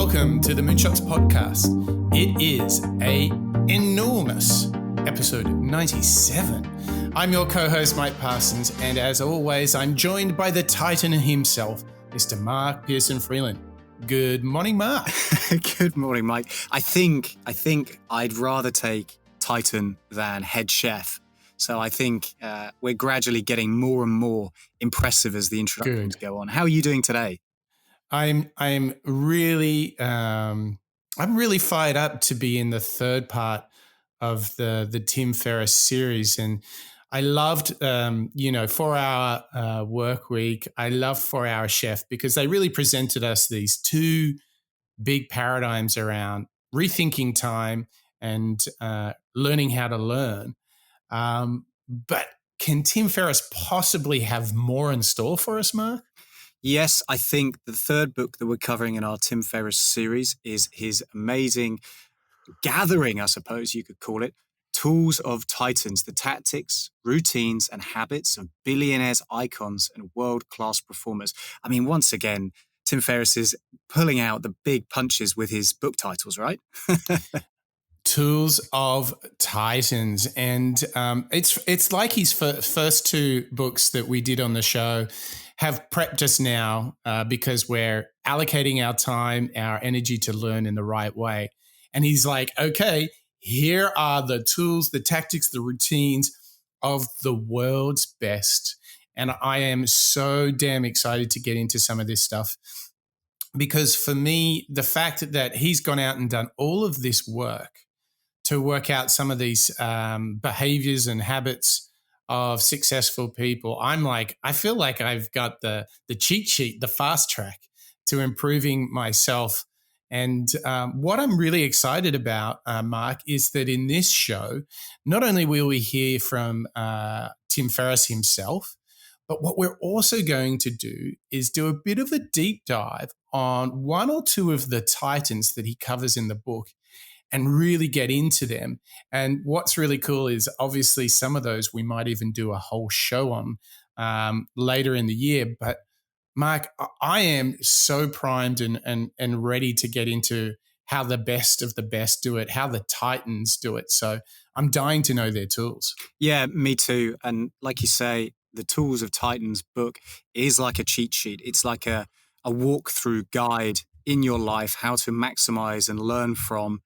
Welcome to the Moonshots Podcast. It is a enormous episode 97. I'm your co-host, Mike Parsons, and as always, I'm joined by the Titan himself, Mr. Mark Pearson Freeland. Good morning, Mark. Good morning, Mike. I think I'd rather take Titan than head chef. So I think we're gradually getting more and more impressive as the introductions go on. How are you doing today? I'm really fired up to be in the third part of the Tim Ferriss series, and I loved 4-hour work week. I love 4-Hour Chef because they really presented us these two big paradigms around rethinking time and learning how to learn. But can Tim Ferriss possibly have more in store for us, Mark? Yes, I think the third book that we're covering in our Tim Ferriss series is his amazing gathering, I suppose you could call it, Tools of Titans, the tactics, routines, and habits of billionaires, icons, and world-class performers. I mean, once again, Tim Ferriss is pulling out the big punches with his book titles, right? Tools of Titans. And it's like his first two books that we did on the show have prepped us now because we're allocating our time, our energy to learn in the right way. And he's like, okay, here are the tools, the tactics, the routines of the world's best. And I am so damn excited to get into some of this stuff because for me, the fact that he's gone out and done all of this work to work out some of these behaviors and habits of successful people, I feel like I've got the cheat sheet, the fast track to improving myself. And what I'm really excited about, Mark, is that in this show, not only will we hear from Tim Ferriss himself, but what we're also going to do is do a bit of a deep dive on one or two of the titans that he covers in the book and really get into them. And what's really cool is obviously some of those we might even do a whole show on later in the year. But Mark, I am so primed and ready to get into how the best of the best do it, how the titans do it. So I'm dying to know their tools. Yeah, me too. And like you say, the Tools of Titans book is like a cheat sheet. It's like a walkthrough guide in your life, how to maximize and learn from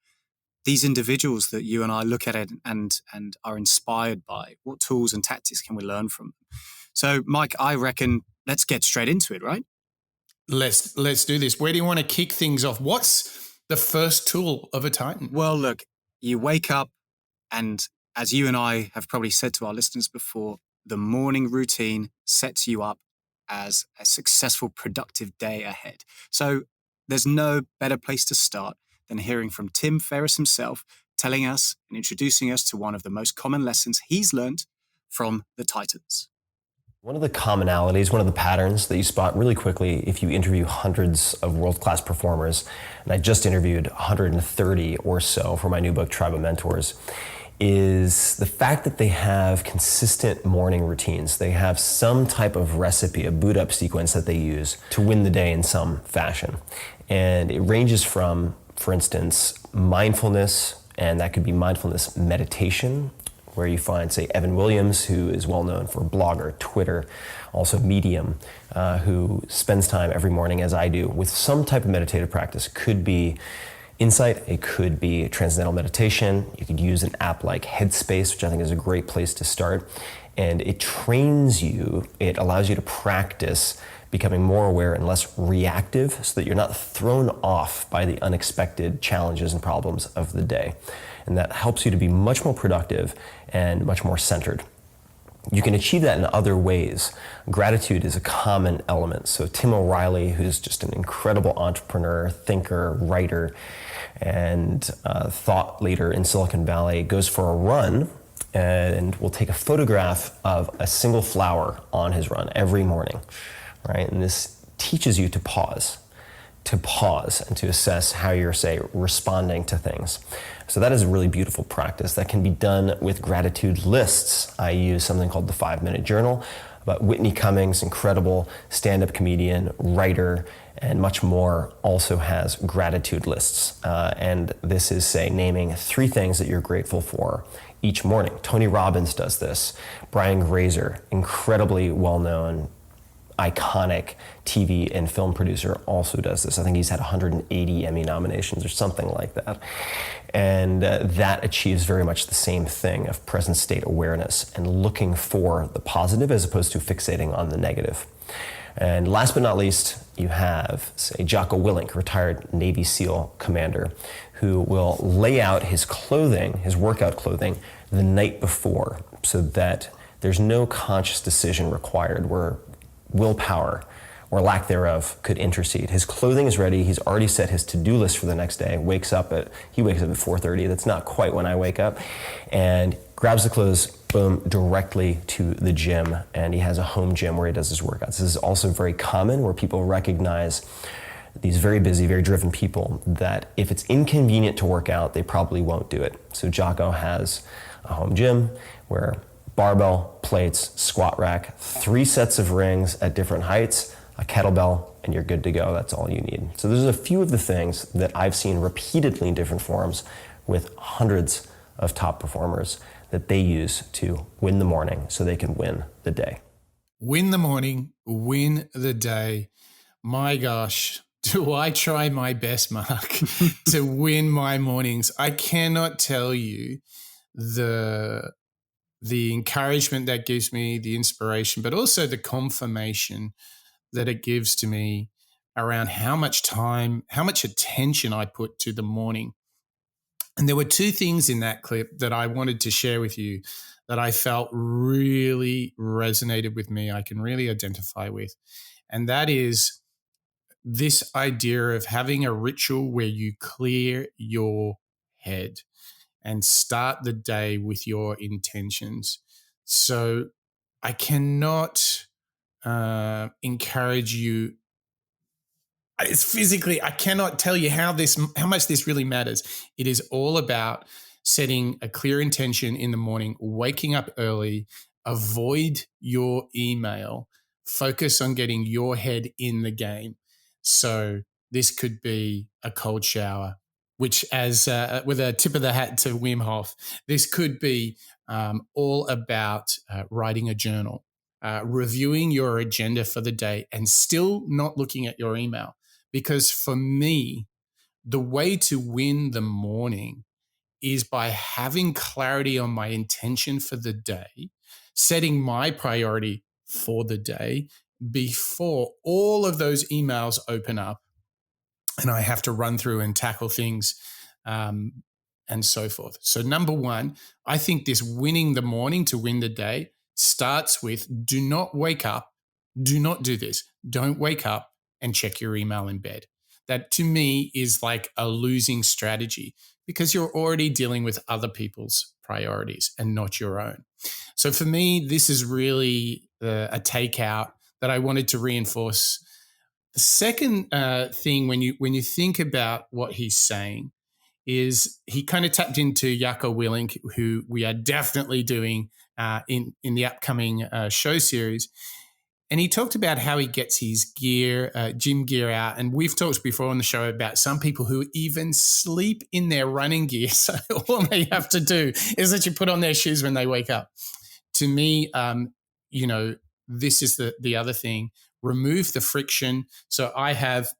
these individuals that you and I look at it and are inspired by. What tools and tactics can we learn from them? So, Mike, I reckon let's get straight into it, right? Let's do this. Where do you want to kick things off? What's the first tool of a Titan? Well, look, you wake up and as you and I have probably said to our listeners before, the morning routine sets you up as a successful, productive day ahead. So there's no better place to start than hearing from Tim Ferriss himself, telling us and introducing us to one of the most common lessons he's learned from the Titans. One of the commonalities, one of the patterns that you spot really quickly if you interview hundreds of world-class performers, and I just interviewed 130 or so for my new book, Tribe of Mentors, is the fact that they have consistent morning routines. They have some type of recipe, a boot-up sequence that they use to win the day in some fashion. And it ranges from, for instance, mindfulness, and that could be mindfulness meditation, where you find, say, Evan Williams, who is well known for Blogger, Twitter, also Medium, who spends time every morning, as I do, with some type of meditative practice. Could be insight, it could be transcendental meditation. You could use an app like Headspace, which I think is a great place to start. And it trains you, it allows you to practice becoming more aware and less reactive so that you're not thrown off by the unexpected challenges and problems of the day. And that helps you to be much more productive and much more centered. You can achieve that in other ways. Gratitude is a common element. So Tim O'Reilly, who's just an incredible entrepreneur, thinker, writer, and thought leader in Silicon Valley, goes for a run and will take a photograph of a single flower on his run every morning, right? And this teaches you to pause and to assess how you're, say, responding to things. So that is a really beautiful practice that can be done with gratitude lists. I use something called the 5-Minute Journal. But Whitney Cummings, incredible stand-up comedian, writer, and much more, also has gratitude lists. And this is, say, naming 3 things that you're grateful for each morning. Tony Robbins does this. Brian Grazer, incredibly well-known, iconic TV and film producer, also does this. I think he's had 180 Emmy nominations or something like that. And that achieves very much the same thing of present state awareness and looking for the positive as opposed to fixating on the negative. And last but not least, you have, say, Jocko Willink, retired Navy SEAL commander, who will lay out his clothing, his workout clothing, the night before so that there's no conscious decision required where willpower or lack thereof could intercede. His clothing is ready. He's already set his to-do list for the next day. He wakes up at 4:30. That's not quite when I wake up. And grabs the clothes, boom, directly to the gym. And he has a home gym where he does his workouts. This is also very common where people recognize these very busy, very driven people that if it's inconvenient to work out, they probably won't do it. So Jocko has a home gym where barbell, plates, squat rack, 3 sets of rings at different heights, a kettlebell, and you're good to go. That's all you need. So there's a few of the things that I've seen repeatedly in different forms with hundreds of top performers that they use to win the morning so they can win the day. Win the morning, win the day. My gosh, do I try my best, Mark, to win my mornings. I cannot tell you the encouragement that gives me, the inspiration, but also the confirmation that it gives to me around how much time, how much attention I put to the morning. And there were 2 things in that clip that I wanted to share with you that I felt really resonated with me, I can really identify with. And that is this idea of having a ritual where you clear your head and start the day with your intentions. So I cannot encourage you. It's physically, I cannot tell you how much this really matters. It is all about setting a clear intention in the morning, waking up early, avoid your email, focus on getting your head in the game. So this could be a cold shower, which with a tip of the hat to Wim Hof, this could be all about writing a journal, reviewing your agenda for the day and still not looking at your email. Because for me, the way to win the morning is by having clarity on my intention for the day, setting my priority for the day before all of those emails open up and I have to run through and tackle things and so forth. So number 1, I think this winning the morning to win the day starts with do not wake up. Do not do this. Don't wake up and check your email in bed. That to me is like a losing strategy because you're already dealing with other people's priorities and not your own. So for me, this is really a takeout that I wanted to reinforce. The second thing when you think about what he's saying is he kind of tapped into Jocko Willink, who we are definitely doing in the upcoming show series. And he talked about how he gets his gear, gym gear out. And we've talked before on the show about some people who even sleep in their running gear. So all they have to do is that you put on their shoes when they wake up. To me, this is the other thing. Remove the friction. So I have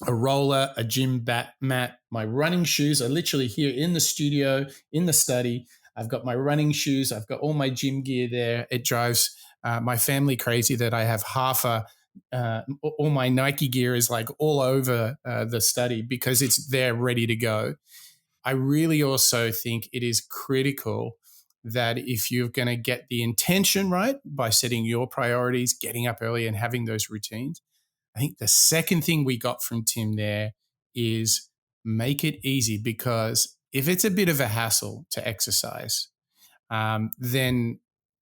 a roller, a gym mat, my running shoes are literally here in the studio, in the study. I've got my running shoes. I've got all my gym gear there. It drives my family crazy that I have all my Nike gear is like all over the study because it's there ready to go. I really also think it is critical that if you're going to get the intention right by setting your priorities, getting up early and having those routines, I think the second thing we got from Tim there is make it easy, because if it's a bit of a hassle to exercise, then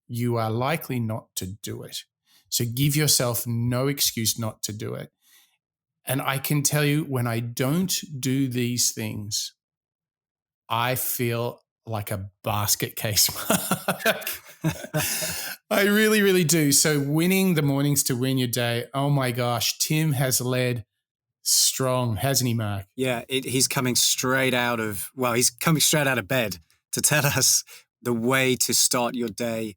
you are likely not to do it. So give yourself no excuse not to do it. And I can tell you, when I don't do these things, I feel like a basket case mark. I really, really do. So winning the mornings to win your day. Oh my gosh, Tim has led strong, hasn't he, Mark? Yeah, he's coming straight out of bed to tell us the way to start your day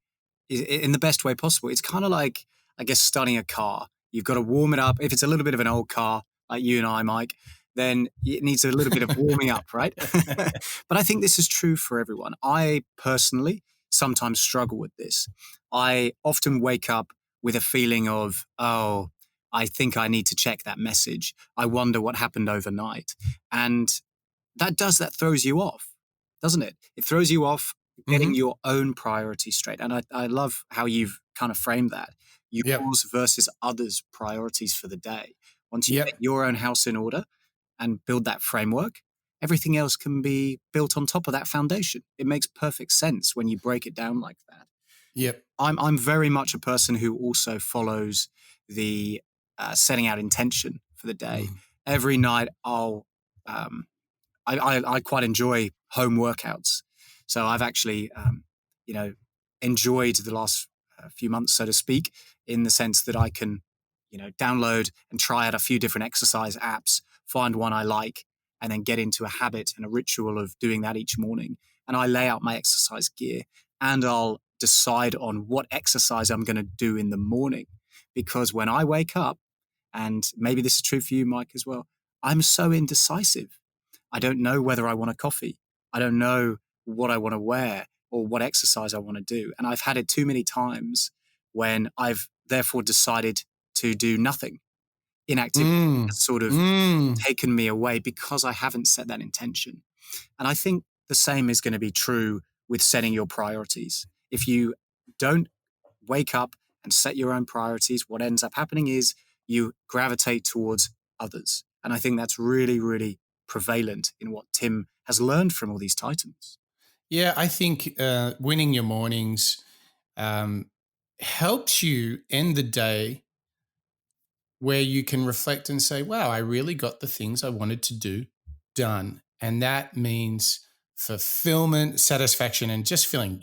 in the best way possible. It's kind of like, I guess, starting a car. You've got to warm it up. If it's a little bit of an old car, like you and I, Mike, then it needs a little bit of warming up, right? But I think this is true for everyone. I personally sometimes struggle with this. I often wake up with a feeling of, oh, I think I need to check that message. I wonder what happened overnight. And that throws you off, doesn't it? It throws you off getting your own priorities straight. And I love how you've kind of framed that. Yours versus others' priorities for the day. Once you get your own house in order and build that framework, everything else can be built on top of that foundation. It makes perfect sense when you break it down like that. Yep. I'm very much a person who also follows the setting out intention for the day. Every night I quite enjoy home workouts. So I've actually, enjoyed the last few months, so to speak, in the sense that I can, download and try out a few different exercise apps, find one I like, and then get into a habit and a ritual of doing that each morning. And I lay out my exercise gear and I'll decide on what exercise I'm going to do in the morning. Because when I wake up, and maybe this is true for you, Mike, as well, I'm so indecisive. I don't know whether I want a coffee. I don't know what I want to wear or what exercise I want to do. And I've had it too many times when I've therefore decided to do nothing. Inactivity has sort of taken me away because I haven't set that intention. And I think the same is going to be true with setting your priorities. If you don't wake up and set your own priorities, what ends up happening is you gravitate towards others. And I think that's really, really prevalent in what Tim has learned from all these titans. Yeah, I think winning your mornings helps you end the day where you can reflect and say, wow, I really got the things I wanted to do done. And that means fulfillment, satisfaction, and just feeling,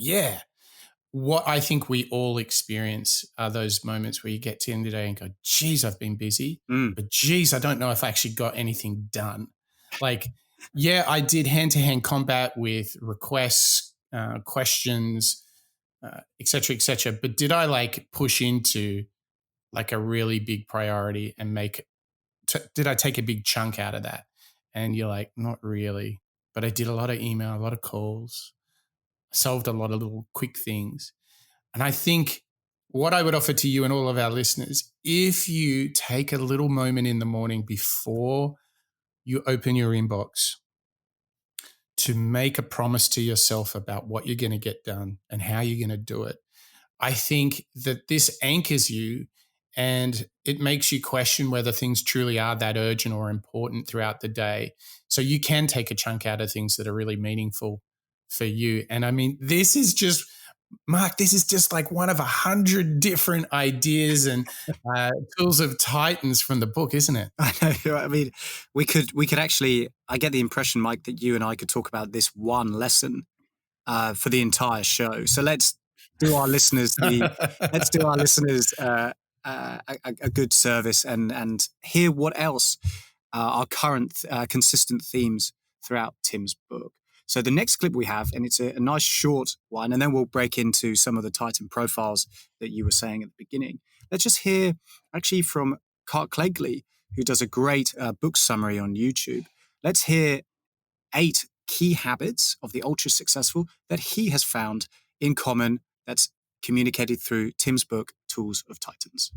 what I think we all experience are those moments where you get to the end of the day and go, geez, I've been busy, but geez, I don't know if I actually got anything done. Like, I did hand-to-hand combat with requests, questions, et cetera, but did I push into a really big priority and did I take a big chunk out of that? And you're like, not really, but I did a lot of email, a lot of calls, solved a lot of little quick things. And I think what I would offer to you and all of our listeners, if you take a little moment in the morning before you open your inbox to make a promise to yourself about what you're going to get done and how you're going to do it, I think that this anchors you and it makes you question whether things truly are that urgent or important throughout the day. So you can take a chunk out of things that are really meaningful for you. And I mean, this is just, Mark, this is just like one of 100 different ideas and tools of titans from the book, isn't it? I know. I mean, we could actually, I get the impression, Mike, that you and I could talk about this one lesson for the entire show. So let's do our listeners a good service and hear what else are current consistent themes throughout Tim's book. So the next clip we have, and it's a nice short one, and then we'll break into some of the Titan profiles that you were saying at the beginning. Let's just hear actually from Clark Clegley, who does a great book summary on YouTube. Let's hear 8 key habits of the ultra successful that he has found in common that's communicated through Tim's book, Tools of Titans.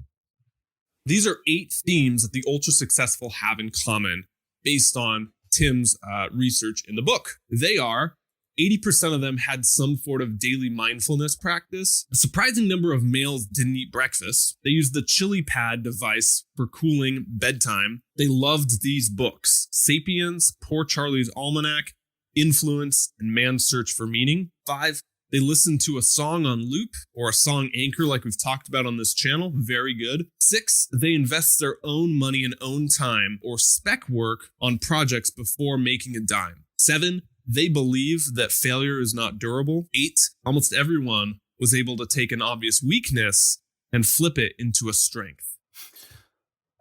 These are 8 themes that the ultra successful have in common based on Tim's research in the book. They are 80% of them had some sort of daily mindfulness practice. A surprising number of males didn't eat breakfast. They used the chili pad device for cooling bedtime. They loved these books: Sapiens, Poor Charlie's Almanac, Influence, and Man's Search for Meaning. 5, they listened to a song on loop or a song anchor like we've talked about on this channel. Very good. 6, they invest their own money and own time or spec work on projects before making a dime. 7, They believe that failure is not durable. 8, almost everyone was able to take an obvious weakness and flip it into a strength.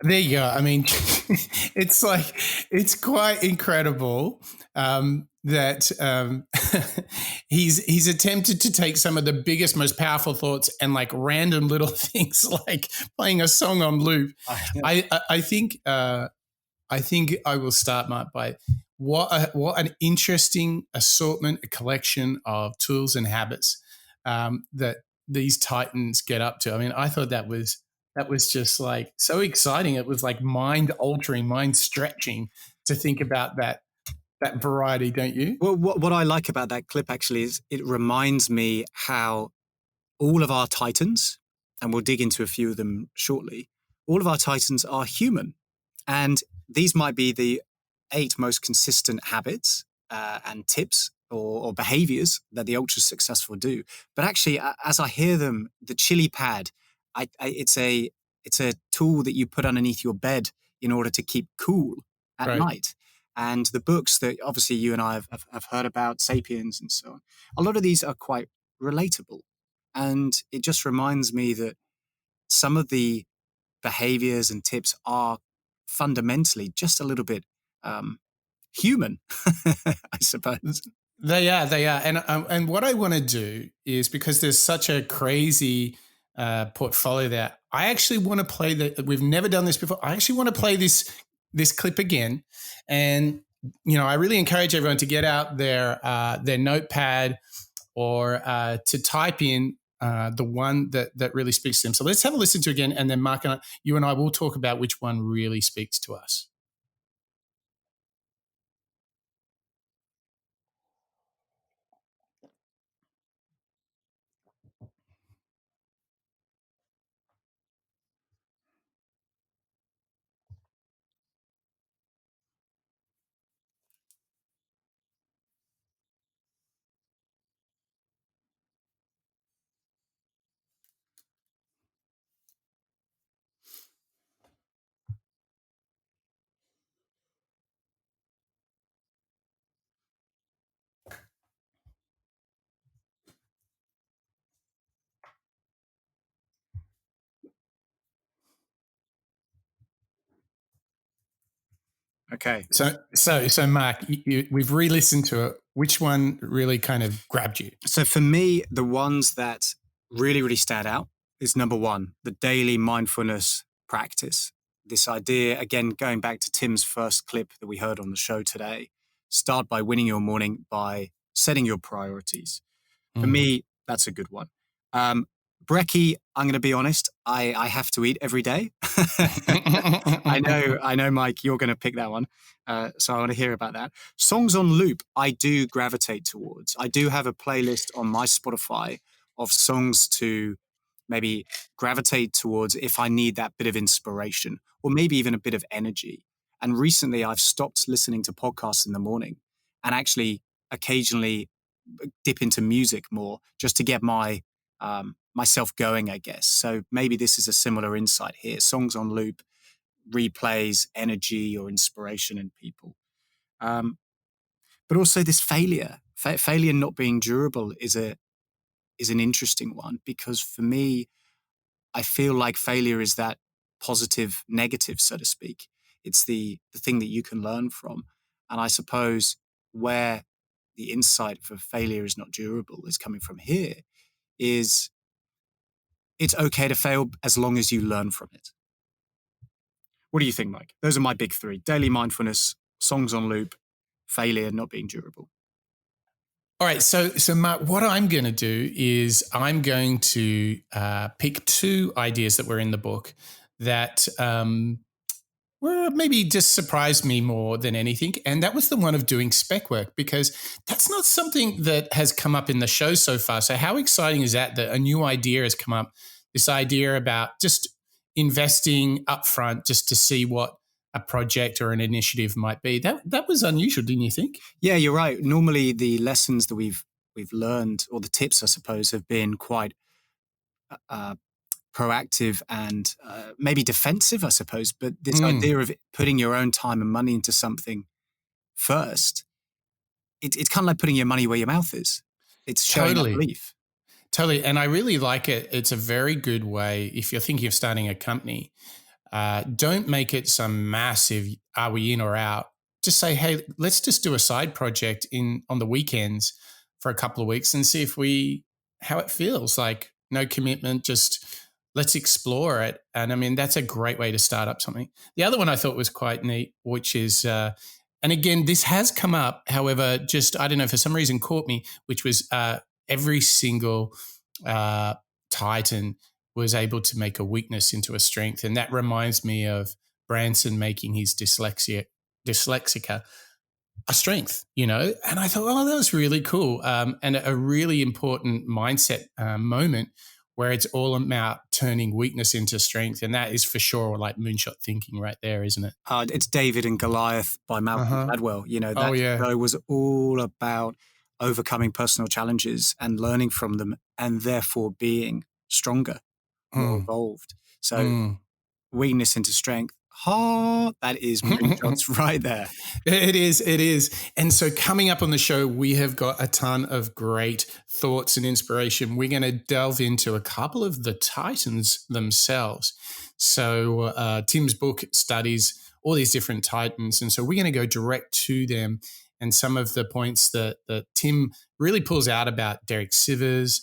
There you go. I mean, it's quite incredible that he's attempted to take some of the biggest, most powerful thoughts and like random little things like playing a song on loop. I think I will start, Mark, by what an interesting assortment, a collection of tools and habits that these titans get up to. I mean, I thought that was just like so exciting. It was like mind altering, mind stretching to think about that variety, don't you? Well, what I like about that clip actually is it reminds me how all of our titans, and we'll dig into a few of them shortly, all of our titans are human. And these might be the 8 most consistent habits and tips or behaviors that the ultra successful do. But actually, as I hear them, the chili pad, it's a tool that you put underneath your bed in order to keep cool at night. And the books that obviously you and I have heard about, Sapiens and so on, a lot of these are quite relatable. And it just reminds me that some of the behaviors and tips are fundamentally just a little bit human, I suppose. They are. And what I want to do is, because there's such a crazy portfolio there, I actually want to play we've never done this before. I actually want to play this clip again. And, I really encourage everyone to get out their notepad or to type in the one that really speaks to them. So let's have a listen to it again. And then Mark and you and I will talk about which one really speaks to us. Okay. So Mark, we've re-listened to it. Which one really kind of grabbed you? So for me, the ones that really, really stand out is number 1, the daily mindfulness practice. This idea, again, going back to Tim's first clip that we heard on the show today, start by winning your morning by setting your priorities. For me, that's a good one. Brekkie, I'm going to be honest, I have to eat every day. I know, Mike, you're going to pick that one. So I want to hear about that. Songs on loop, I do gravitate towards. I do have a playlist on my Spotify of songs to maybe gravitate towards if I need that bit of inspiration or maybe even a bit of energy. And recently I've stopped listening to podcasts in the morning and actually occasionally dip into music more just to get myself going, I guess. So maybe this is a similar insight here. Songs on loop, replays, energy or inspiration in people. But also this failure not being durable is an interesting one, because for me, I feel like failure is that positive, negative, so to speak. It's the thing that you can learn from. And I suppose where the insight for failure is not durable is coming from here is it's okay to fail as long as you learn from it. What do you think, Mike? Those are my big 3: daily mindfulness, songs on loop, failure not being durable. All right. So Mark, what I'm going to do is I'm going to pick 2 ideas that were in the book that were maybe just surprised me more than anything. And that was the one of doing spec work, because that's not something that has come up in the show so far. So how exciting is that a new idea has come up, this idea about just investing upfront just to see what a project or an initiative might be. That was unusual, didn't you think? Yeah, you're right. Normally the lessons that we've learned, or the tips, I suppose, have been quite proactive and maybe defensive, I suppose. But this idea of putting your own time and money into something first it's kind of like putting your money where your mouth is. It's showing that belief. Totally. And I really like it. It's a very good way, if you're thinking of starting a company, don't make it some massive, are we in or out? Just say, hey, let's just do a side project on the weekends for a couple of weeks and see how it feels. Like, no commitment, just let's explore it. And I mean, that's a great way to start up something. The other one I thought was quite neat, which is, and again, this has come up, however, just, I don't know, for some reason caught me, which was every single Titan was able to make a weakness into a strength. And that reminds me of Branson making his dyslexica a strength, and I thought, oh, that was really cool. And a really important mindset moment where it's all about turning weakness into strength. And that is for sure like moonshot thinking right there, isn't it? It's David and Goliath by Malcolm Gladwell. That show was all about overcoming personal challenges and learning from them and therefore being stronger, more evolved. So weakness into strength. That is moonshots right there. It is. And so coming up on the show, we have got a ton of great thoughts and inspiration. We're going to delve into a couple of the Titans themselves. So Tim's book studies all these different Titans. And so we're going to go direct to them and some of the points that Tim really pulls out about Derek Sivers,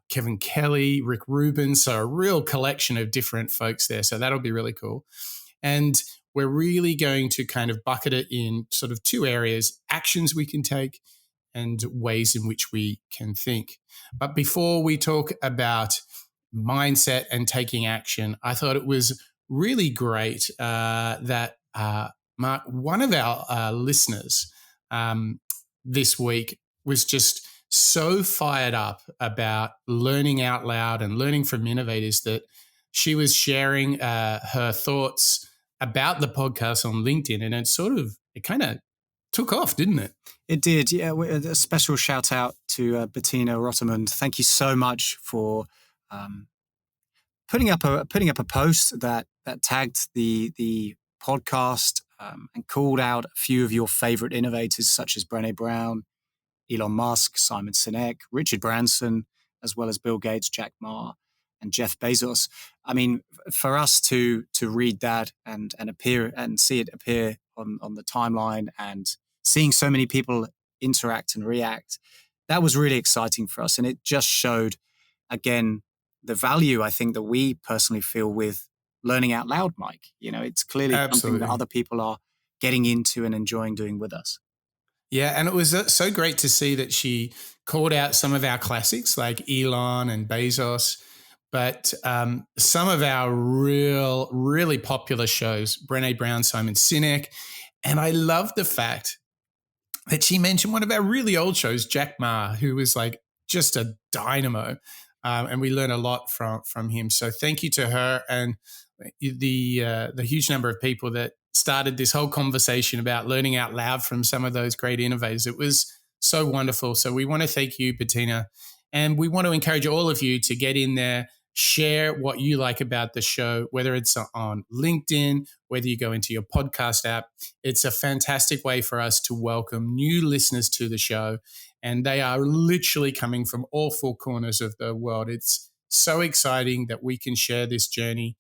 Kevin Kelly, Rick Rubin. So a real collection of different folks there. So that'll be really cool. And we're really going to kind of bucket it in sort of two areas: actions we can take and ways in which we can think. But before we talk about mindset and taking action, I thought it was really great that Mark, one of our listeners this week, was just so fired up about learning out loud and learning from innovators that she was sharing her thoughts about the podcast on LinkedIn, and it kind of took off, didn't it? It did, yeah. A special shout out to Bettina Rottermund. Thank you so much for putting up a post that tagged the podcast and called out a few of your favorite innovators such as Brené Brown, Elon Musk, Simon Sinek, Richard Branson, as well as Bill Gates, Jack Ma, and Jeff Bezos. I mean, for us to read that and appear and see it appear on the timeline and seeing so many people interact and react, that was really exciting for us. And it just showed, again, the value I think that we personally feel with learning out loud, Mike. It's clearly something that other people are getting into and enjoying doing with us. Yeah, and it was so great to see that she called out some of our classics like Elon and Bezos, but some of our really popular shows, Brené Brown, Simon Sinek. And I love the fact that she mentioned one of our really old shows, Jack Ma, who was like just a dynamo. And we learn a lot from him. So thank you to her and the huge number of people that started this whole conversation about learning out loud from some of those great innovators. It was so wonderful. So we want to thank you, Bettina. And we want to encourage all of you to get in there, share what you like about the show, whether it's on LinkedIn, whether you go into your podcast app. It's a fantastic way for us to welcome new listeners to the show. And they are literally coming from all four corners of the world. It's so exciting that we can share this journey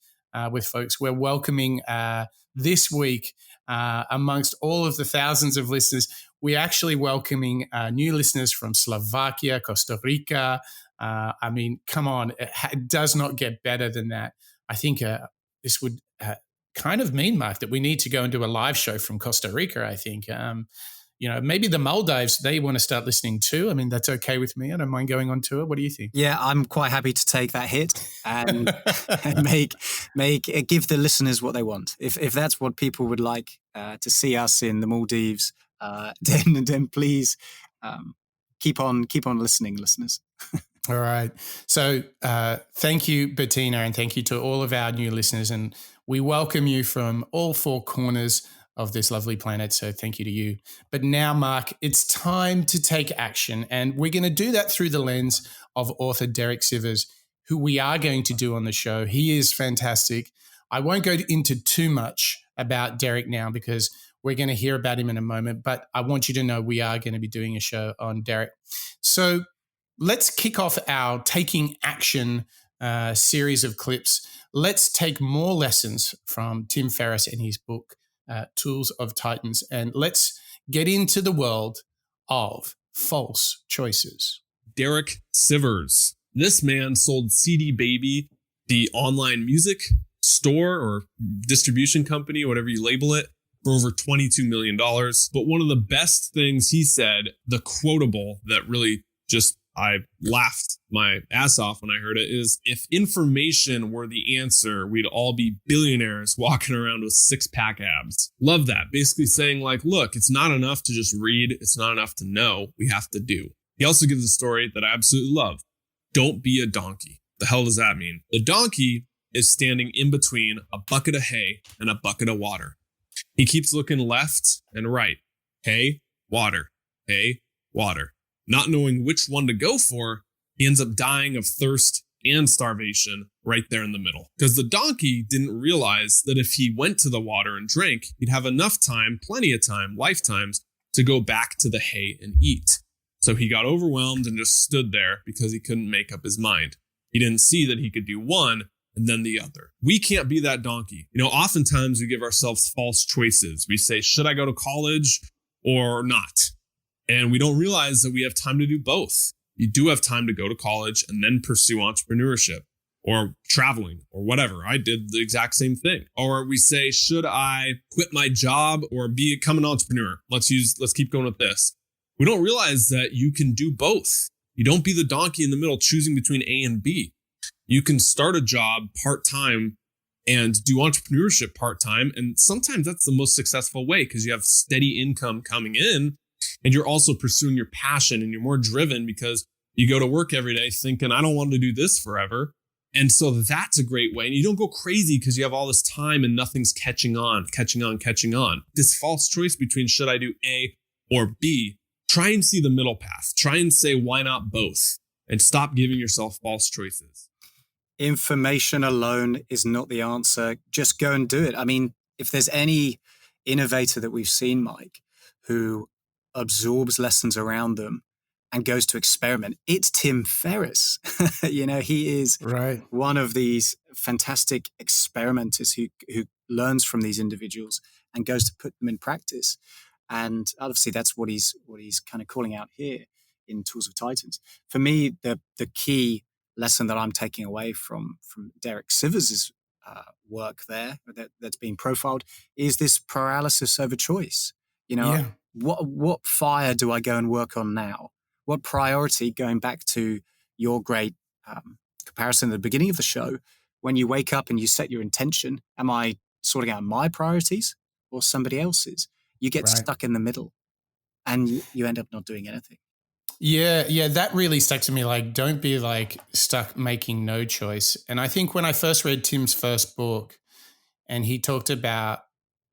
with folks. We're welcoming this week, amongst all of the thousands of listeners, we're actually welcoming new listeners from Slovakia, Costa Rica. I mean, come on, it does not get better than that. I think this would kind of mean, Mark, that we need to go and do a live show from Costa Rica, I think. Maybe the Maldives, they want to start listening too. I mean, that's okay with me. I don't mind going on tour. What do you think? Yeah, I'm quite happy to take that hit and give the listeners what they want. If that's what people would like to see us in the Maldives, then please keep on listening, listeners. All right. So thank you, Bettina, and thank you to all of our new listeners. And we welcome you from all four corners of this lovely planet. So thank you to you. But now, Mark, it's time to take action. And we're going to do that through the lens of author Derek Sivers, who we are going to do on the show. He is fantastic. I won't go into too much about Derek now because We're going to hear about him in a moment, but I want you to know we are going to be doing a show on Derek. So let's kick off our Taking Action series of clips. Let's take more lessons from Tim Ferriss in his book, Tools of Titans, and let's get into the world of false choices. Derek Sivers. This man sold CD Baby, the online music store or distribution company, whatever you label it, for over $22 million. But one of the best things he said, the quotable that really just I laughed my ass off when I heard it, is if information were the answer, we'd all be billionaires walking around with six-pack abs. Love that. Basically saying like, look, it's not enough to just read. It's not enough to know. We have to do. He also gives a story that I absolutely love. Don't be a donkey. The hell does that mean? The donkey is standing in between a bucket of hay and a bucket of water. He keeps looking left and right. Hay, water, hay, water. Not knowing which one to go for, he ends up dying of thirst and starvation right there in the middle. Because the donkey didn't realize that if he went to the water and drank, he'd have enough time, plenty of time, lifetimes, to go back to the hay and eat. So he got overwhelmed and just stood there because he couldn't make up his mind. He didn't see that he could do one and then the other. We can't be that donkey. You know, oftentimes we give ourselves false choices. We say, should I go to college or not? And we don't realize that we have time to do both. You do have time to go to college and then pursue entrepreneurship or traveling or whatever. I did the exact same thing. Or we say, should I quit my job or become an entrepreneur? Let's keep going with this. We don't realize that you can do both. You don't be the donkey in the middle choosing between A and B. You can start a job part-time and do entrepreneurship part-time. And sometimes that's the most successful way because you have steady income coming in and you're also pursuing your passion and you're more driven because you go to work every day thinking, I don't want to do this forever. And so that's a great way. And you don't go crazy because you have all this time and nothing's catching on. This false choice between should I do A or B, try and see the middle path. Try and say, why not both? And stop giving yourself false choices. Information alone is not the answer. Just go and do it. I mean, if there's any innovator that we've seen, Mike, who absorbs lessons around them and goes to experiment, it's Tim Ferriss. He is one of these fantastic experimenters who learns from these individuals and goes to put them in practice. And obviously that's what he's kind of calling out here in Tools of Titans. For me, the key lesson that I'm taking away from Derek Sivers' work there that's being profiled is this paralysis over choice. What fire do I go and work on now? What priority, going back to your great comparison at the beginning of the show, when you wake up and you set your intention, am I sorting out my priorities or somebody else's? You get stuck in the middle and you end up not doing anything. Yeah, that really stuck to me. Like, don't be like stuck making no choice. And I think when I first read Tim's first book and he talked about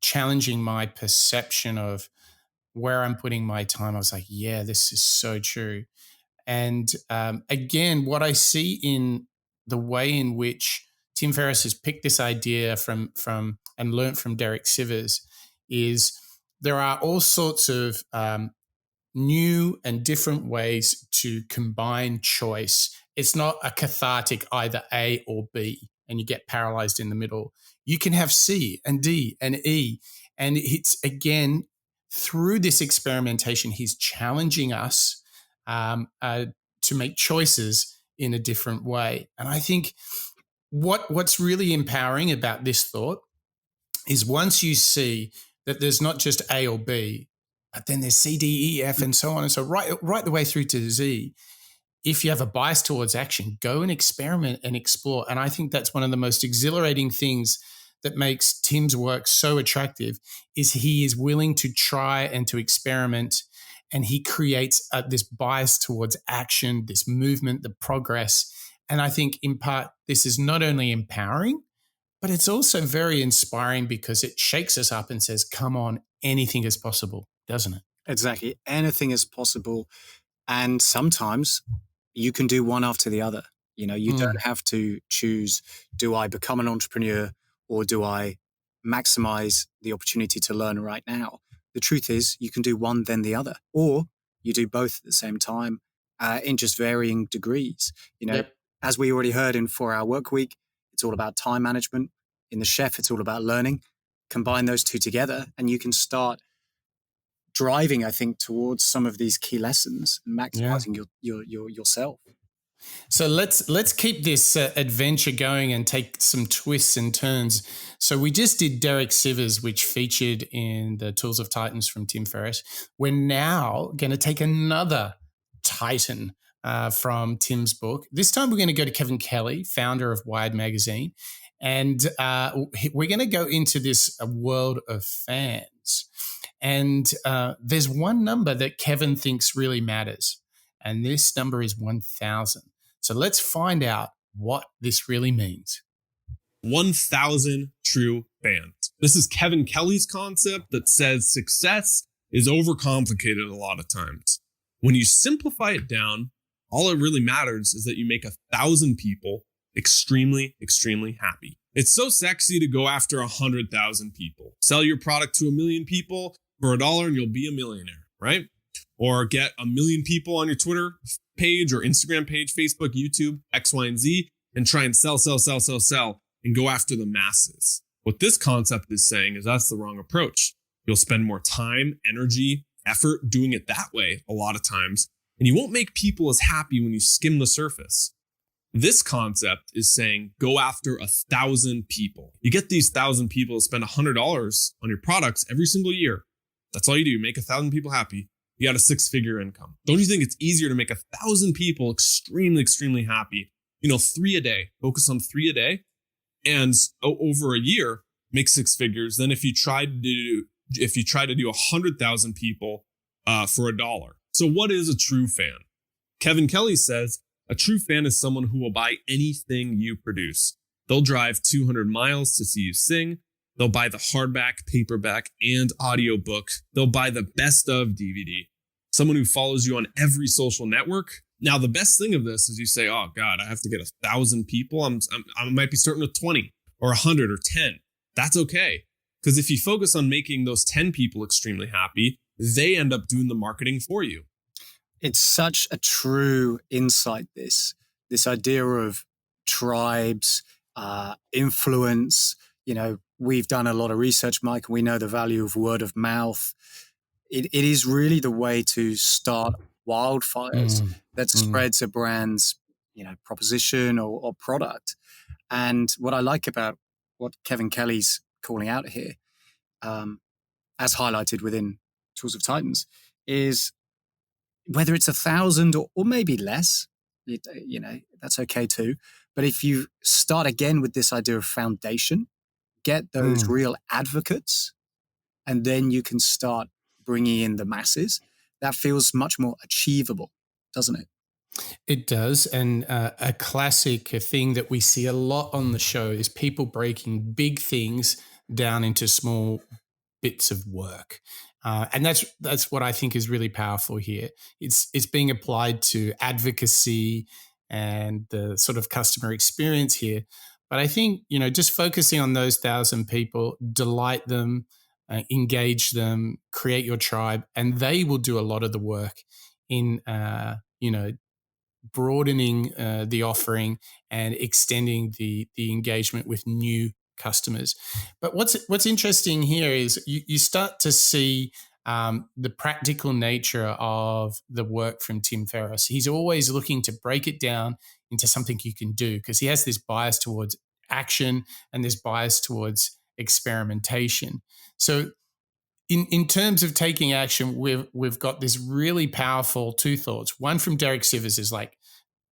challenging my perception of where I'm putting my time, I was like, yeah, this is so true. And again, what I see in the way in which Tim Ferriss has picked this idea from and learned from Derek Sivers is there are all sorts of new and different ways to combine choice. It's not a cathartic either A or B and you get paralyzed in the middle. You can have C and D and E. And it's, again, through this experimentation, he's challenging us to make choices in a different way. And I think what's really empowering about this thought is once you see that there's not just A or B, but then there's C, D, E, F, and so on. And so right the way through to Z, if you have a bias towards action, go and experiment and explore. And I think that's one of the most exhilarating things that makes Tim's work so attractive is he is willing to try and to experiment, and he creates this bias towards action, this movement, the progress. And I think in part, this is not only empowering, but it's also very inspiring because it shakes us up and says, come on, anything is possible, doesn't it? Exactly. Anything is possible. And sometimes you can do one after the other. You don't have to choose, do I become an entrepreneur or do I maximize the opportunity to learn right now. The truth is you can do one, then the other, or you do both at the same time in just varying degrees. Yep. As we already heard in 4-Hour Workweek, it's all about time management. In The Chef, it's all about learning. Combine those two together and you can start driving, I think, towards some of these key lessons and maximizing yourself. So let's keep this adventure going and take some twists and turns. So we just did Derek Sivers, which featured in the Tools of Titans from Tim Ferriss. We're now going to take another Titan from Tim's book. This time we're going to go to Kevin Kelly, founder of Wired Magazine. And we're going to go into this world of fans. And there's one number that Kevin thinks really matters. And this number is 1,000. So let's find out what this really means. 1,000 true fans. This is Kevin Kelly's concept that says success is overcomplicated a lot of times. When you simplify it down, all it really matters is that you make 1,000 people extremely, extremely happy. It's so sexy to go after 100,000 people. Sell your product to 1 million people for $1 and you'll be a millionaire, right? Or get 1 million people on your Twitter page or Instagram page, Facebook, YouTube, X, Y, and Z, and try and sell, and go after the masses. What this concept is saying is that's the wrong approach. You'll spend more time, energy, effort doing it that way a lot of times, and you won't make people as happy when you skim the surface. This concept is saying go after 1,000 people. You get these 1,000 people to spend $100 on your products every single year. That's all you do. Make 1,000 people happy. You got a 6-figure income. Don't you think it's easier to make 1,000 people extremely, extremely happy? 3 a day. Focus on 3 a day, and over a year, make 6 figures. Than if you try to do 100,000 people for $1. So what is a true fan? Kevin Kelly says a true fan is someone who will buy anything you produce. They'll drive 200 miles to see you sing. They'll buy the hardback, paperback, and audiobook. They'll buy the best of DVD. Someone who follows you on every social network. Now, the best thing of this is you say, oh God, I have to get 1,000 people. I might be starting with 20 or 100 or 10. That's okay. Because if you focus on making those 10 people extremely happy, they end up doing the marketing for you. It's such a true insight, this idea of tribes, influence. We've done a lot of research, Mike, and we know the value of word of mouth. It is really the way to start wildfires that spreads a brand's, proposition or product. And what I like about what Kevin Kelly's calling out here, as highlighted within Tools of Titans, is whether it's 1,000 or maybe less, that's okay too. But if you start again with this idea of foundation, get those real advocates, and then you can start bringing in the masses. That feels much more achievable, doesn't it? It does. And a classic thing that we see a lot on the show is people breaking big things down into small bits of work. And that's what I think is really powerful here. It's being applied to advocacy and the sort of customer experience here. But I think, just focusing on those 1,000 people, delight them, engage them, create your tribe, and they will do a lot of the work in, broadening the offering and extending the engagement with new customers. But what's interesting here is you start to see the practical nature of the work from Tim Ferriss. He's always looking to break it down into something you can do, because he has this bias towards action and this bias towards experimentation. So in terms of taking action, we've got this really powerful 2 thoughts. One from Derek Sivers is like,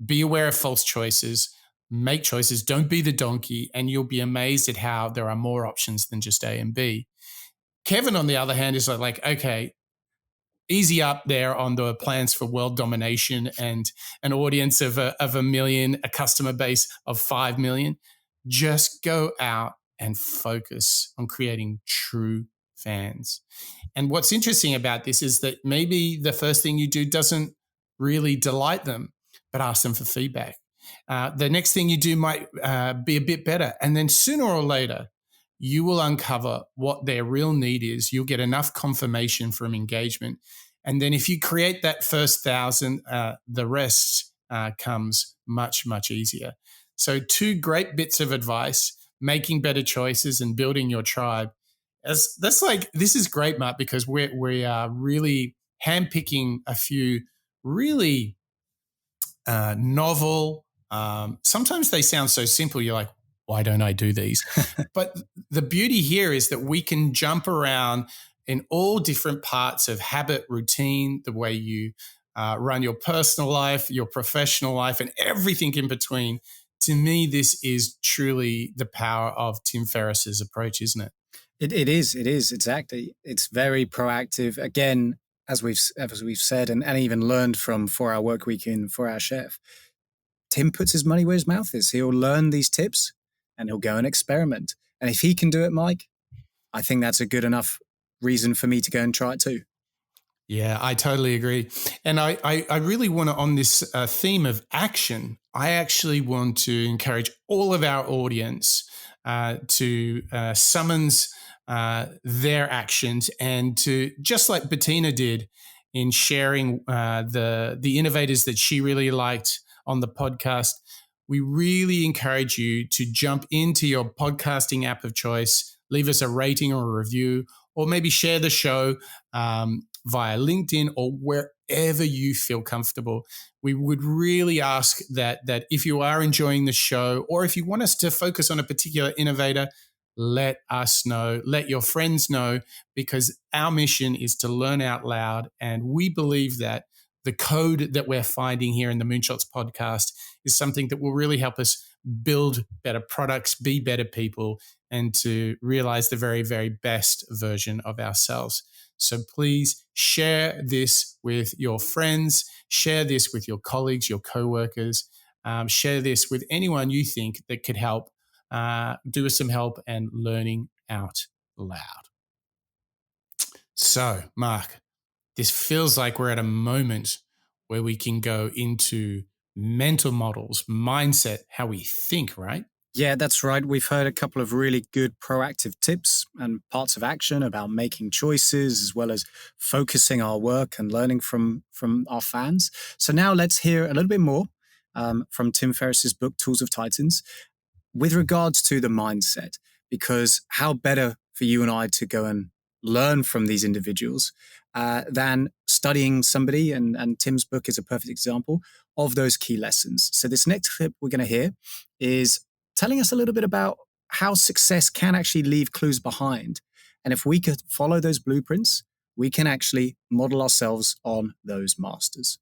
be aware of false choices, make choices, don't be the donkey, and you'll be amazed at how there are more options than just A and B. Kevin, on the other hand, is like, okay, easy up there on the plans for world domination and an audience of a million, a customer base of 5 million. Just go out and focus on creating true fans. And what's interesting about this is that maybe the first thing you do doesn't really delight them, but ask them for feedback. The next thing you do might be a bit better. And then sooner or later, you will uncover what their real need is. You'll get enough confirmation from engagement. And then if you create that first 1,000, the rest comes much, much easier. So 2 great bits of advice: making better choices and building your tribe. This is great, Mark, because we are really handpicking a few really novel. Sometimes they sound so simple. You're like, why don't I do these? But the beauty here is that we can jump around in all different parts of habit, routine, the way you run your personal life, your professional life, and everything in between. To me, this is truly the power of Tim Ferriss's approach, isn't it? It is, exactly. It's very proactive. Again, as we've said and even learned from 4-Hour Workweek in 4-Hour Chef, Tim puts his money where his mouth is. He'll learn these tips and he'll go and experiment. And if he can do it, Mike, I think that's a good enough reason for me to go and try it too. Yeah, I totally agree. And I really want to, on this theme of action, I actually want to encourage all of our audience to summons their actions, and to, just like Bettina did in sharing the innovators that she really liked on the podcast, we really encourage you to jump into your podcasting app of choice, leave us a rating or a review, or maybe share the show via LinkedIn or wherever you feel comfortable. We would really ask that if you are enjoying the show, or if you want us to focus on a particular innovator, let us know, let your friends know, because our mission is to learn out loud. And we believe that the code that we're finding here in the Moonshots podcast is something that will really help us build better products, be better people, and to realize the very, very best version of ourselves. So please share this with your friends, share this with your colleagues, your coworkers, share this with anyone you think that could help, do us some help and learning out loud. So, Mark, this feels like we're at a moment where we can go into mental models, mindset, how we think, right? Yeah, that's right. We've heard a couple of really good proactive tips and parts of action about making choices, as well as focusing our work and learning from our fans. So now let's hear a little bit more from Tim Ferriss's book, Tools of Titans, with regards to the mindset, because how better for you and I to go and learn from these individuals than studying somebody, and Tim's book is a perfect example of those key lessons. So this next clip we're going to hear is telling us a little bit about how success can actually leave clues behind. And if we could follow those blueprints, we can actually model ourselves on those masters.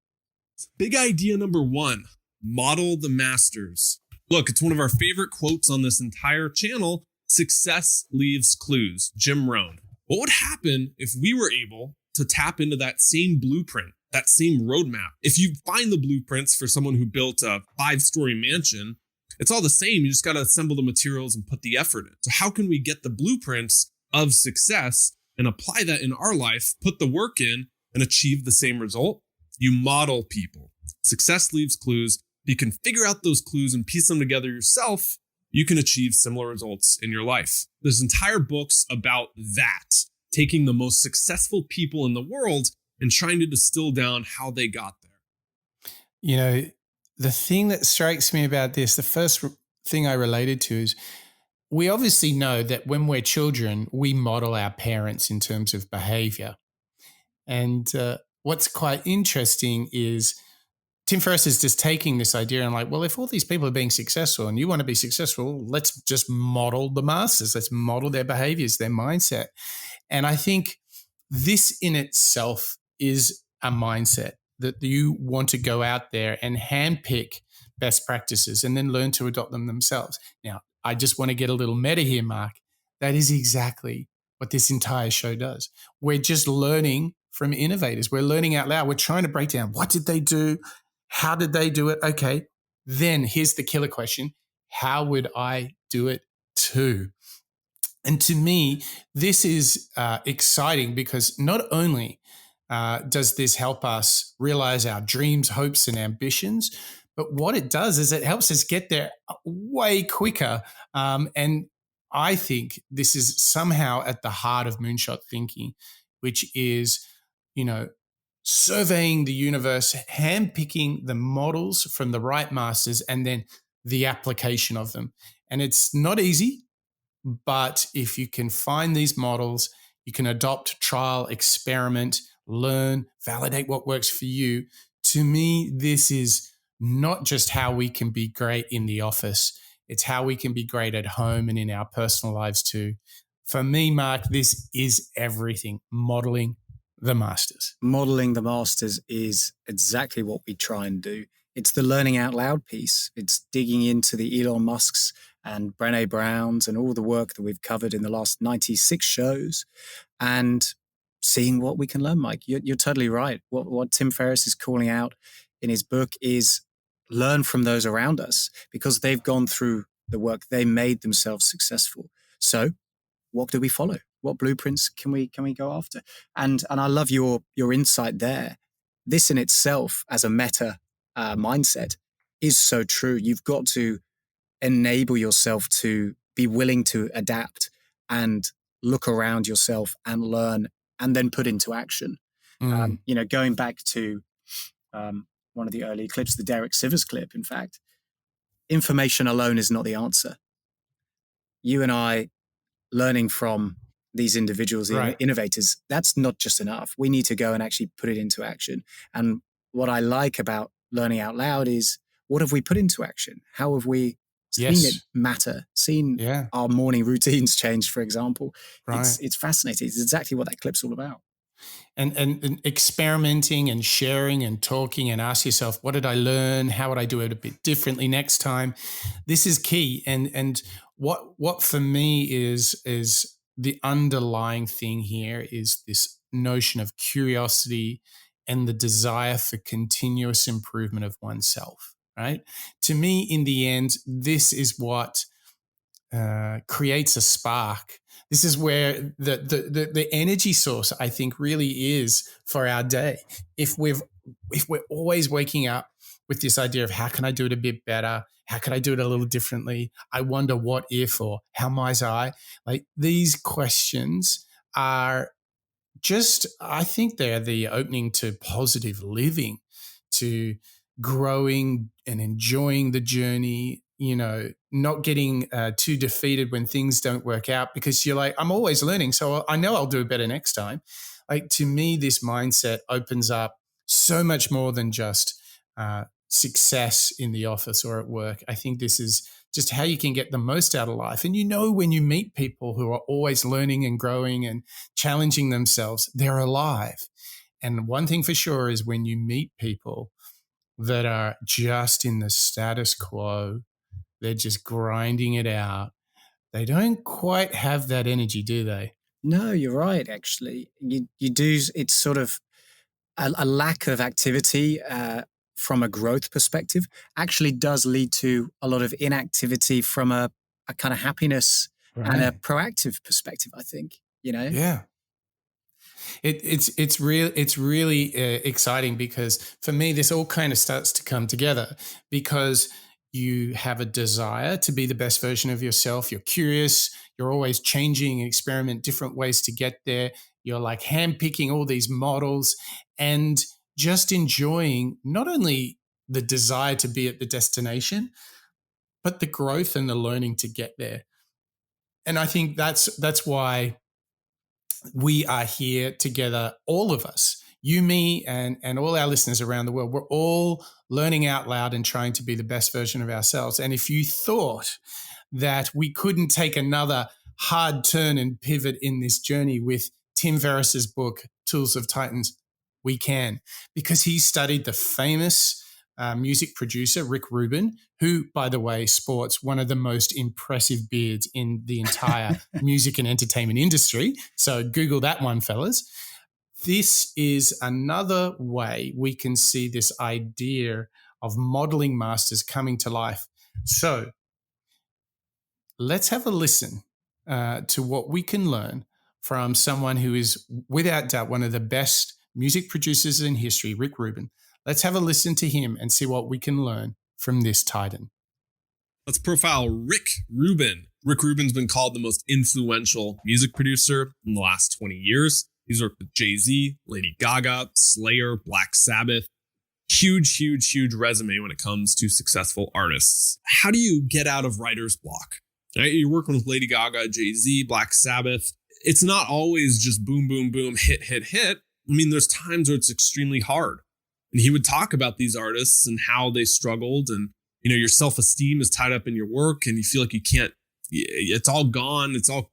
Big idea number 1, model the masters. Look, it's one of our favorite quotes on this entire channel. Success leaves clues. Jim Rohn. What would happen if we were able to tap into that same blueprint, that same roadmap? If you find the blueprints for someone who built a 5-story mansion, it's all the same. You just got to assemble the materials and put the effort in. So how can we get the blueprints of success and apply that in our life, put the work in, and achieve the same result? You model people. Success leaves clues. You can figure out those clues and piece them together yourself. You can achieve similar results in your life. There's entire books about that, taking the most successful people in the world and trying to distill down how they got there. You know, the thing that strikes me about this, the first thing I related to is we obviously know that when we're children, we model our parents in terms of behavior. And what's quite interesting is Tim Ferriss is just taking this idea and like, well, if all these people are being successful and you want to be successful, let's just model the masters. Let's model their behaviors, their mindset. And I think this in itself is a mindset that you want to go out there and handpick best practices and then learn to adopt them themselves. Now, I just want to get a little meta here, Mark. That is exactly what this entire show does. We're just learning from innovators. We're learning out loud. We're trying to break down, what did they do? How did they do it? Okay, then here's the killer question. How would I do it too? And to me, this is exciting because not only does this help us realize our dreams, hopes, and ambitions, but what it does is it helps us get there way quicker and I think this is somehow at the heart of moonshot thinking, which is, surveying the universe, handpicking the models from the right masters, and then the application of them. And it's not easy, but if you can find these models, you can adopt, trial, experiment, learn, validate what works for you. To me, this is not just how we can be great in the office. It's how we can be great at home and in our personal lives too. For me, Mark, this is everything. Modeling the masters. Modeling the masters is exactly what we try and do. It's the learning out loud piece. It's digging into the Elon Musks and Brené Browns and all the work that we've covered in the last 96 shows and seeing what we can learn, Mike. You're totally right. What Tim Ferriss is calling out in his book is learn from those around us because they've gone through the work. They made themselves successful. So what do we follow? What blueprints can we go after? And I love your insight there. This in itself as a meta mindset is so true. You've got to enable yourself to be willing to adapt and look around yourself and learn and then put into action. Going back to one of the early clips, the Derek Sivers clip, in fact, information alone is not the answer. You and I learning from these individuals, the innovators, that's not just enough. We need to go and actually put it into action. And what I like about learning out loud is what have we put into action? How have we seen it matter? Seen our morning routines change, for example. It's fascinating. It's exactly what that clip's all about. And experimenting and sharing and talking and ask yourself, what did I learn? How would I do it a bit differently next time? This is key. And what for me is the underlying thing here is this notion of curiosity and the desire for continuous improvement of oneself, right? To me, in the end, this is what creates a spark. This is where the energy source, I think, really is for our day. If we're always waking up with this idea of how can I do it a bit better? How can I do it a little differently? I wonder what if or how might I? Like these questions are just, I think they're the opening to positive living, to growing and enjoying the journey, not getting too defeated when things don't work out because you're like, I'm always learning, so I know I'll do better next time. Like to me, this mindset opens up so much more than just success in the office or at work. I think this is just how you can get the most out of life. And when you meet people who are always learning and growing and challenging themselves, they're alive. And one thing for sure is when you meet people that are just in the status quo, they're just grinding it out, they don't quite have that energy, do they? No, you're right, actually. You do. It's sort of a lack of activity from a growth perspective actually does lead to a lot of inactivity from a kind of happiness and a proactive perspective, I think, Yeah. It's really exciting because for me, this all kind of starts to come together because you have a desire to be the best version of yourself. You're curious. You're always changing and experiment different ways to get there. You're like handpicking all these models and just enjoying not only the desire to be at the destination, but the growth and the learning to get there. And I think that's why we are here together, all of us, you, me, and all our listeners around the world. We're all learning out loud and trying to be the best version of ourselves. And if you thought that we couldn't take another hard turn and pivot in this journey with Tim Ferriss's book, Tools of Titans, we can, because he studied the famous music producer, Rick Rubin, who, by the way, sports one of the most impressive beards in the entire music and entertainment industry. So Google that one, fellas. This is another way we can see this idea of modeling masters coming to life. So let's have a listen to what we can learn from someone who is, without doubt, one of the best music producers in history, Rick Rubin. Let's have a listen to him and see what we can learn from this titan. Let's profile Rick Rubin. Rick Rubin's been called the most influential music producer in the last 20 years. He's worked with Jay-Z, Lady Gaga, Slayer, Black Sabbath. Huge resume when it comes to successful artists. How do you get out of writer's block? Right? You're working with Lady Gaga, Jay-Z, Black Sabbath. It's not always just boom, boom, boom, hit. I mean, there's times where it's extremely hard. And he would talk about these artists and how they struggled, and your self-esteem is tied up in your work and you feel like you can't, it's all gone. It's all,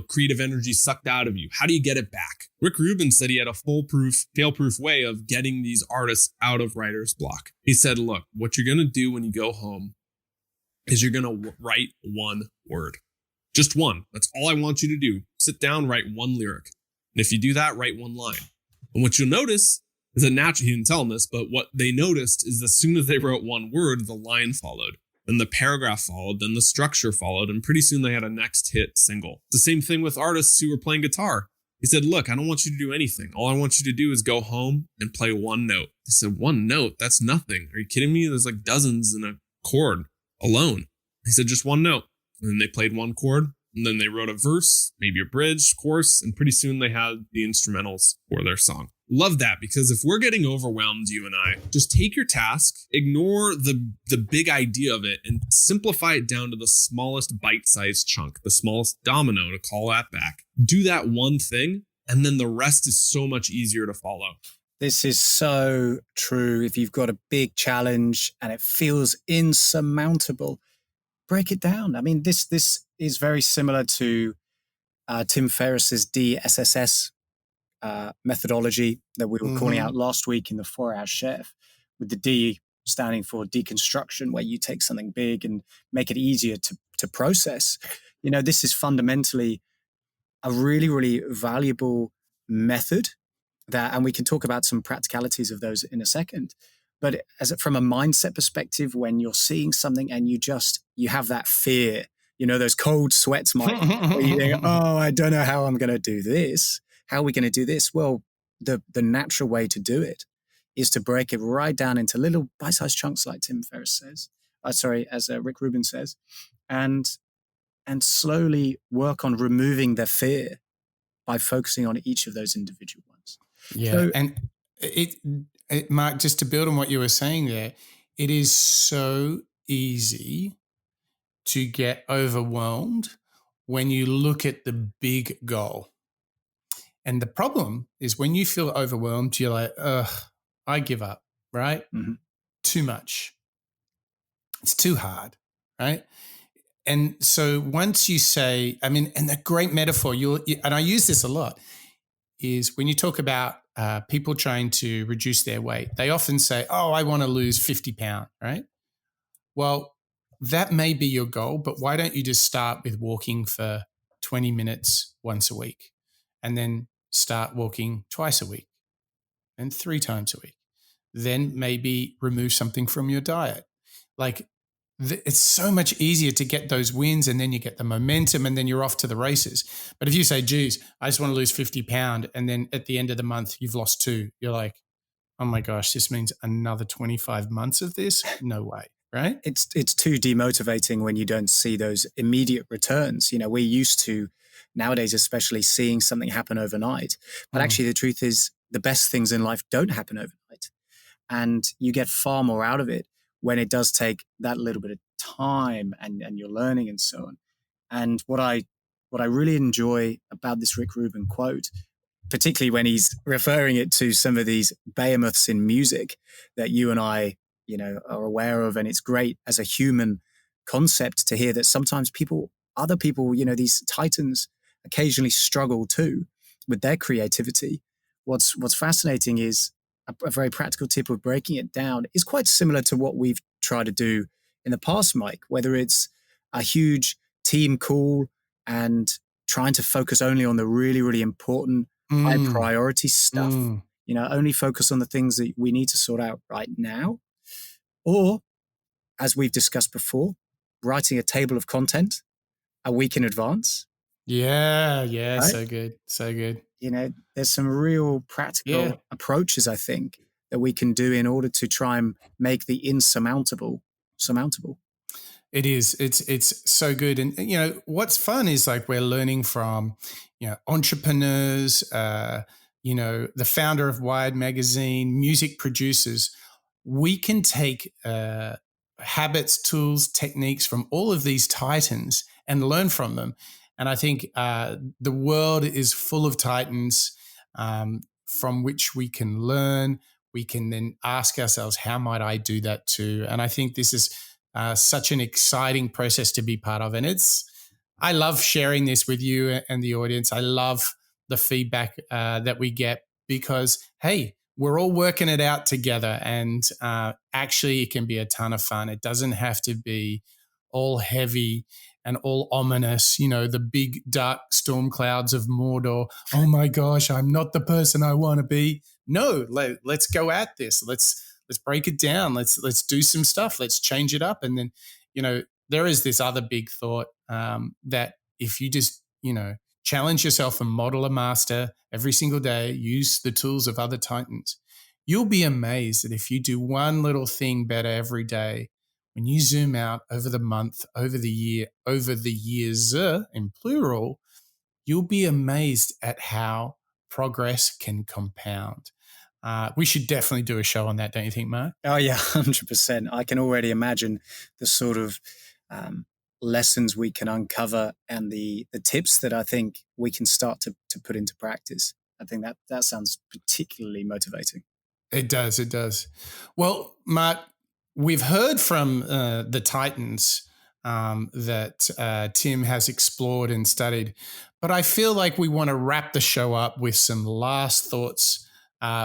creative energy sucked out of you. How do you get it back? Rick Rubin said he had a fail-proof way of getting these artists out of writer's block. He said, look, what you're going to do when you go home is you're going to write one word. Just one. That's all I want you to do. Sit down, write one lyric. And if you do that, write one line. And what you'll notice is that naturally, he didn't tell them this, but what they noticed is as soon as they wrote one word, the line followed. Then the paragraph followed, then the structure followed, and pretty soon they had a next hit single. It's the same thing with artists who were playing guitar. He said, look, I don't want you to do anything. All I want you to do is go home and play one note. They said, one note? That's nothing. Are you kidding me? There's like dozens in a chord alone. He said, just one note. And then they played one chord, and then they wrote a verse, maybe a bridge, chorus, and pretty soon they had the instrumentals for their song. Love that, because if we're getting overwhelmed, you and I, just take your task, ignore the big idea of it, and simplify it down to the smallest bite-sized chunk, the smallest domino, to call that back. Do that one thing, and then the rest is so much easier to follow. This is so true. If you've got a big challenge and it feels insurmountable, break it down. I mean, this is very similar to Tim Ferriss's DSSS methodology that we were calling out last week in the 4-Hour Chef, with the D standing for deconstruction, where you take something big and make it easier to process. This is fundamentally a really, really valuable method and we can talk about some practicalities of those in a second. But from a mindset perspective, when you're seeing something and you have that fear, those cold sweats, Mike, where you think, oh, I don't know how I'm going to do this. How are we going to do this? Well, the natural way to do it is to break it right down into little bite-sized chunks, like Tim Ferriss says. As Rick Rubin says, and slowly work on removing the fear by focusing on each of those individual ones. Yeah, so, and Mark, just to build on what you were saying there, it is so easy to get overwhelmed when you look at the big goal. And the problem is when you feel overwhelmed, you're like, ugh, I give up, right? Mm-hmm. Too much. It's too hard, right? And so once you say, and the great metaphor, and I use this a lot, is when you talk about people trying to reduce their weight, they often say, oh, I want to lose 50 pounds, right? Well, that may be your goal, but why don't you just start with walking for 20 minutes once a week, and then start walking twice a week and 3 times a week. Then maybe remove something from your diet. It's so much easier to get those wins, and then you get the momentum, and then you're off to the races. But if you say, geez, I just want to lose 50 pounds, and then at the end of the month, you've lost 2, you're like, oh my gosh, this means another 25 months of this? No way, right? It's too demotivating when you don't see those immediate returns. We're used to, nowadays especially, seeing something happen overnight. But actually the truth is the best things in life don't happen overnight. And you get far more out of it when it does take that little bit of time and you're learning and so on. And what I really enjoy about this Rick Rubin quote, particularly when he's referring it to some of these behemoths in music that you and I, are aware of, and it's great as a human concept to hear that sometimes other people, these titans occasionally struggle too with their creativity. What's fascinating is a very practical tip of breaking it down is quite similar to what we've tried to do in the past, Mike, whether it's a huge team call and trying to focus only on the really, really important high priority stuff, only focus on the things that we need to sort out right now. Or, as we've discussed before, writing a table of content a week in advance. Yeah. Right? So good. There's some real practical approaches, I think, that we can do in order to try and make the insurmountable surmountable. It is. It's so good. And, what's fun is like we're learning from, entrepreneurs, the founder of Wired Magazine, music producers. We can take habits, tools, techniques from all of these titans and learn from them. And I think the world is full of titans from which we can learn. We can then ask ourselves, how might I do that too? And I think this is such an exciting process to be part of. And I love sharing this with you and the audience. I love the feedback that we get because, hey, we're all working it out together. And actually, it can be a ton of fun. It doesn't have to be all heavy and all ominous, the big dark storm clouds of Mordor. Oh my gosh, I'm not the person I want to be. No, let's go at this. Let's break it down. Let's do some stuff. Let's change it up. And then, there is this other big thought that if you just, challenge yourself and model a master every single day, use the tools of other titans, you'll be amazed that if you do one little thing better every day, when you zoom out over the month, over the year, over the years in plural, you'll be amazed at how progress can compound. We should definitely do a show on that, don't you think, Mark? Oh, yeah, 100%. I can already imagine the sort of lessons we can uncover and the tips that I think we can start to put into practice. I think that sounds particularly motivating. It does. It does. Well, Mark, we've heard from the Titans that Tim has explored and studied, but I feel like we want to wrap the show up with some last thoughts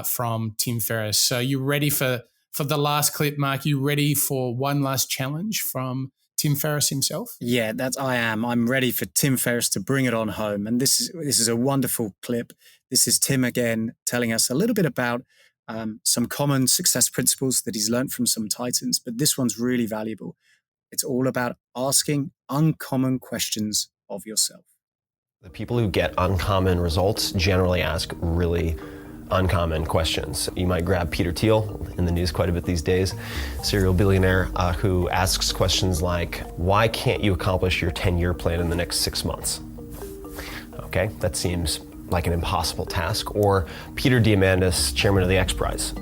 from Tim Ferriss. So you ready for the last clip, Mark? You ready for one last challenge from Tim Ferriss himself? Yeah, I am. I'm ready for Tim Ferriss to bring it on home. And this is a wonderful clip. This is Tim again telling us a little bit about some common success principles that he's learned from some titans, but this one's really valuable. It's all about asking uncommon questions of yourself. The people who get uncommon results generally ask really uncommon questions. You might grab Peter Thiel, in the news quite a bit these days, serial billionaire who asks questions like, why can't you accomplish your 10-year plan in the next 6 months? Okay, that seems like an impossible task. Or Peter Diamandis, chairman of the X Prize,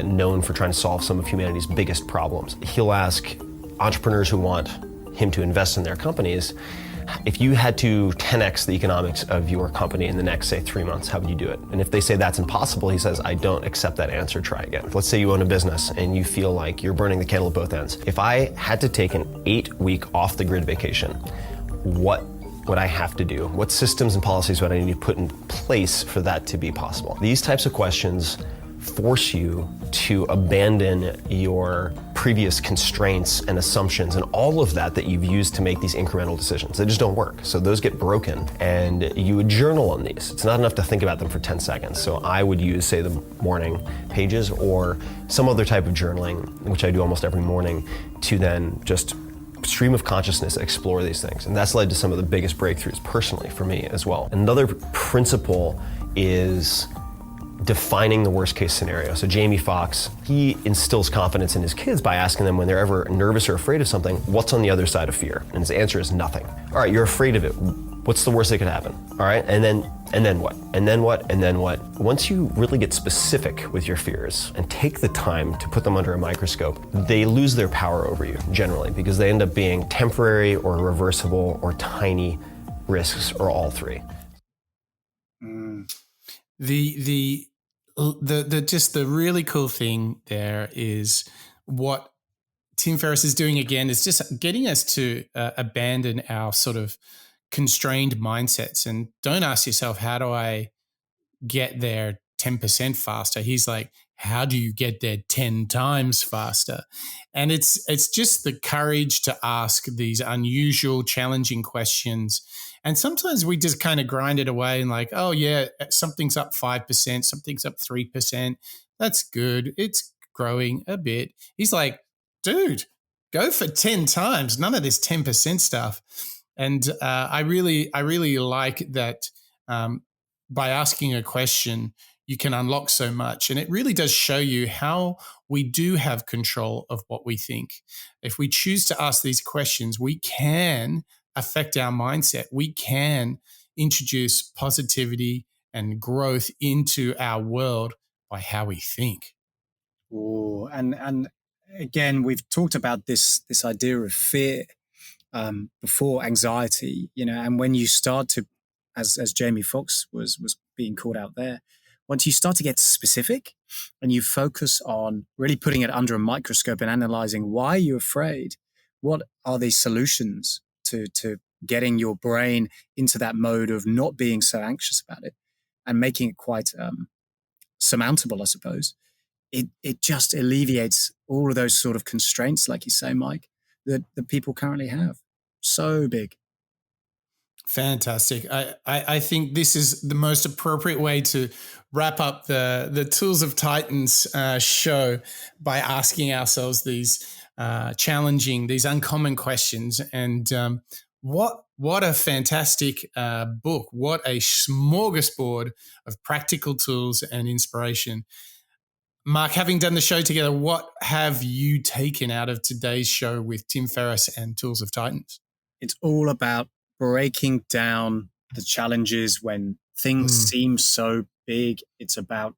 known for trying to solve some of humanity's biggest problems. He'll ask entrepreneurs who want him to invest in their companies, if you had to 10x the economics of your company in the next, say, 3 months, how would you do it? And if they say that's impossible, he says, I don't accept that answer, try again. Let's say you own a business and you feel like you're burning the candle at both ends. If I had to take an 8-week off-the-grid vacation, what would I have to do? What systems and policies would I need to put in place for that to be possible? These types of questions force you to abandon your previous constraints and assumptions and all of that you've used to make these incremental decisions. They just don't work. So those get broken and you would journal on these. It's not enough to think about them for 10 seconds. So I would use, say, the morning pages or some other type of journaling, which I do almost every morning, to then just stream of consciousness explore these things. And that's led to some of the biggest breakthroughs personally for me as well. Another principle is defining the worst case scenario. So Jamie Foxx, he instills confidence in his kids by asking them when they're ever nervous or afraid of something, what's on the other side of fear? And his answer is nothing. All right, you're afraid of it. What's the worst that could happen? All right, and then what? And then what? And then what? Once you really get specific with your fears and take the time to put them under a microscope, they lose their power over you generally because they end up being temporary or reversible or tiny risks or all three. The really cool thing there is what Tim Ferriss is doing again is just getting us to abandon our sort of constrained mindsets and don't ask yourself, how do I get there 10% faster? He's like, how do you get there 10 times faster? And it's just the courage to ask these unusual, challenging questions. And sometimes we just kind of grind it away and like, oh yeah, something's up 5%, something's up 3%. That's good. It's growing a bit. He's like, dude, go for 10 times. None of this 10% stuff. And I really like that by asking a question, you can unlock so much. And it really does show you how we do have control of what we think. If we choose to ask these questions, we can affect our mindset. We can introduce positivity and growth into our world by how we think. Oh, and again, we've talked about this idea of fear before, anxiety, and when you start to, as Jamie Foxx was being called out there, once you start to get specific and you focus on really putting it under a microscope and analyzing why you're afraid, what are the solutions to getting your brain into that mode of not being so anxious about it and making it quite surmountable, I suppose. It just alleviates all of those sort of constraints, like you say, Mike, that people currently have. So big. Fantastic. I think this is the most appropriate way to wrap up the Tools of Titans show by asking ourselves these challenging, these uncommon questions. And what a fantastic book. What a smorgasbord of practical tools and inspiration. Mark, having done the show together, what have you taken out of today's show with Tim Ferriss and Tools of Titans? It's all about breaking down the challenges when things seem so big. It's about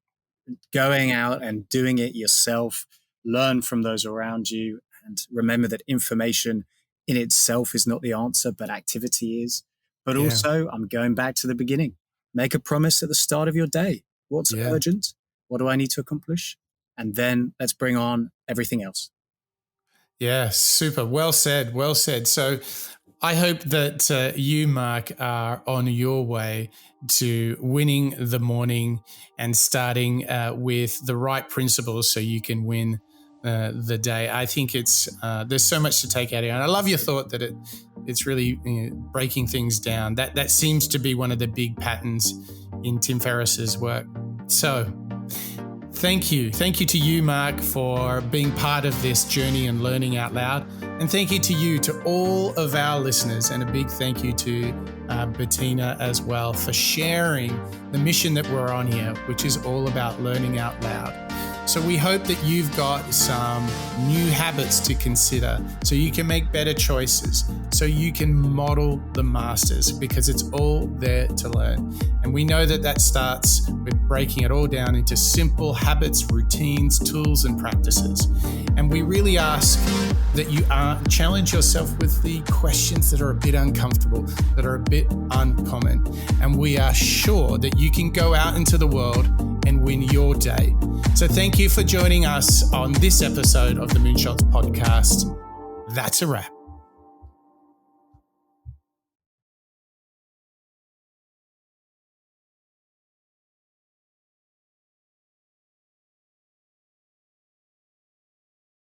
going out and doing it yourself, learn from those around you, and remember that information in itself is not the answer, but activity is. But also, I'm going back to the beginning. Make a promise at the start of your day. What's urgent? What do I need to accomplish? And then let's bring on everything else. Yeah, super. Well said. Well said. So I hope that you, Mark, are on your way to winning the morning and starting with the right principles so you can win the day. I think it's there's so much to take out of it. And I love your thought that it's really breaking things down. That seems to be one of the big patterns in Tim Ferriss's work. So thank you. Thank you to you, Mark, for being part of this journey and learning out loud. And thank you to you, to all of our listeners. And a big thank you to Bettina as well for sharing the mission that we're on here, which is all about learning out loud. So we hope that you've got some new habits to consider so you can make better choices, so you can model the masters, because it's all there to learn. And we know that starts with breaking it all down into simple habits, routines, tools, and practices. And we really ask that you challenge yourself with the questions that are a bit uncomfortable, that are a bit uncommon. And we are sure that you can go out into the world and win your day. So thank you for joining us on this episode of the Moonshots Podcast. That's a wrap.